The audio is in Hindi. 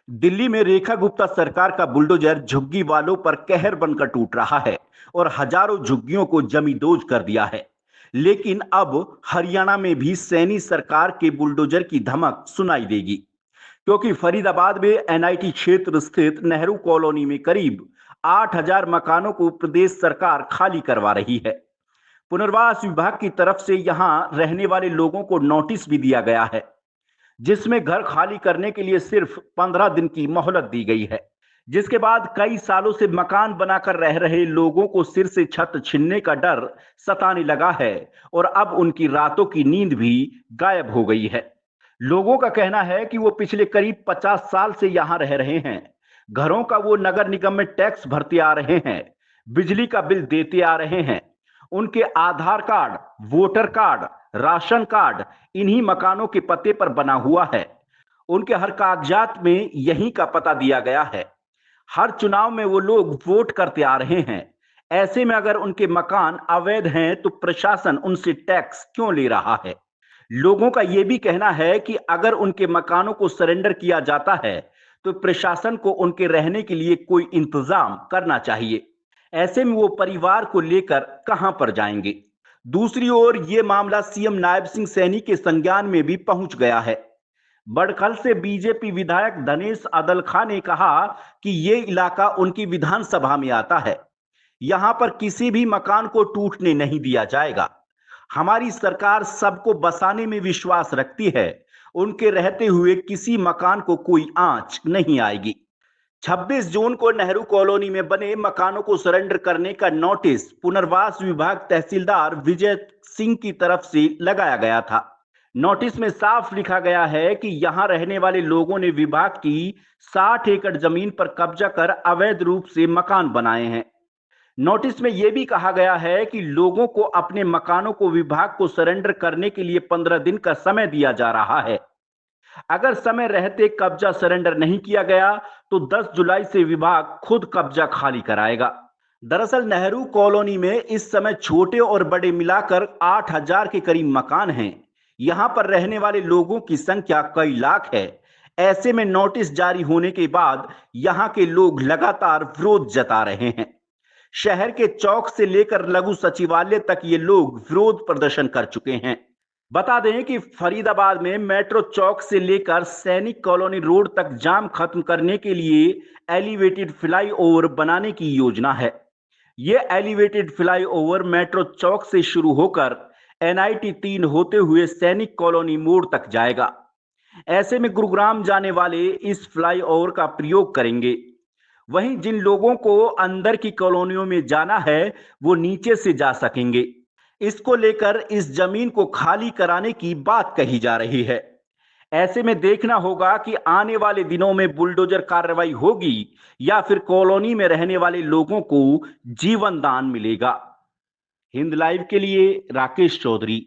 दिल्ली में रेखा गुप्ता सरकार का बुलडोजर झुग्गी वालों पर कहर बनकर टूट रहा है और हजारों झुग्गियों को जमींदोज कर दिया है। लेकिन अब हरियाणा में भी सैनी सरकार के बुलडोजर की धमक सुनाई देगी, क्योंकि फरीदाबाद में एनआईटी क्षेत्र स्थित नेहरू कॉलोनी में करीब 8,000 मकानों को प्रदेश सरकार खाली करवा रही है। पुनर्वास विभाग की तरफ से यहां रहने वाले लोगों को नोटिस भी दिया गया है, जिसमें घर खाली करने के लिए सिर्फ 15 दिन की मोहलत दी गई है। जिसके बाद कई सालों से मकान बनाकर रह रहे लोगों को सिर से छत छीनने का डर सताने लगा है और अब उनकी रातों की नींद भी गायब हो गई है। लोगों का कहना है कि वो पिछले करीब 50 साल से यहां रह रहे हैं। घरों का वो नगर निगम में टैक्स भरते आ रहे हैं, बिजली का बिल देते आ रहे हैं। उनके Aadhaar card, voter card, ration card इन्हीं मकानों के पते पर बना हुआ है। उनके हर कागजात में यहीं का पता दिया गया है। हर चुनाव में वो लोग वोट करते आ रहे हैं। ऐसे में अगर उनके मकान अवैध हैं तो प्रशासन उनसे टैक्स क्यों ले रहा है? लोगों का यह भी कहना है कि अगर उनके मकानों को सरेंडर किया जाता है तो प्रशासन को उनके रहने के लिए कोई इंतजाम करना चाहिए। ऐसे में वो परिवार को लेकर कहां पर जाएंगे? दूसरी ओर ये मामला सीएम नायब सिंह सैनी के संज्ञान में भी पहुंच गया है। बड़खल से बीजेपी विधायक धनेश अदलखा ने कहा कि ये इलाका उनकी विधानसभा में आता है। यहां पर किसी भी मकान को टूटने नहीं दिया जाएगा। हमारी सरकार सबको बसाने में विश्वास रखती है। उनके रहते हुए किसी मकान को कोई आंच नहीं आएगी। 26 जून को नेहरू कॉलोनी में बने मकानों को सरेंडर करने का नोटिस पुनर्वास विभाग तहसीलदार विजय सिंह की तरफ से लगाया गया था। नोटिस में साफ लिखा गया है कि यहां रहने वाले लोगों ने विभाग की 60 एकड़ जमीन पर कब्जा कर अवैध रूप से मकान बनाए हैं। नोटिस में यह भी कहा गया है कि लोगों को अपने मकानों को विभाग को सरेंडर करने के लिए 15 दिन का समय दिया जा रहा है। अगर समय रहते कब्जा सरेंडर नहीं किया गया तो 10 जुलाई से विभाग खुद कब्जा खाली कराएगा। दरअसल नेहरू कॉलोनी में इस समय छोटे और बड़े मिलाकर 8,000 के करीब मकान हैं। यहां पर रहने वाले लोगों की संख्या कई लाख है। ऐसे में नोटिस जारी होने के बाद यहां के लोग लगातार विरोध जता रहे हैं। शहर के चौक से लेकर लघु सचिवालय तक ये लोग विरोध प्रदर्शन कर चुके हैं। बता दें कि फरीदाबाद में मेट्रो चौक से लेकर सैनिक कॉलोनी रोड तक जाम खत्म करने के लिए एलिवेटेड फ्लाईओवर बनाने की योजना है। यह एलिवेटेड फ्लाईओवर मेट्रो चौक से शुरू होकर एनआईटी 3 होते हुए सैनिक कॉलोनी मोड़ तक जाएगा। ऐसे में गुरुग्राम जाने वाले इस फ्लाईओवर का प्रयोग करेंगे। वहीं जिन लोगों को अंदर की कॉलोनियों में जाना है वो नीचे से जा सकेंगे। इसको लेकर इस जमीन को खाली कराने की बात कही जा रही है। ऐसे में देखना होगा कि आने वाले दिनों में बुलडोजर कार्रवाई होगी या फिर कॉलोनी में रहने वाले लोगों को जीवन दान मिलेगा। हिंद लाइव के लिए राकेश चौधरी।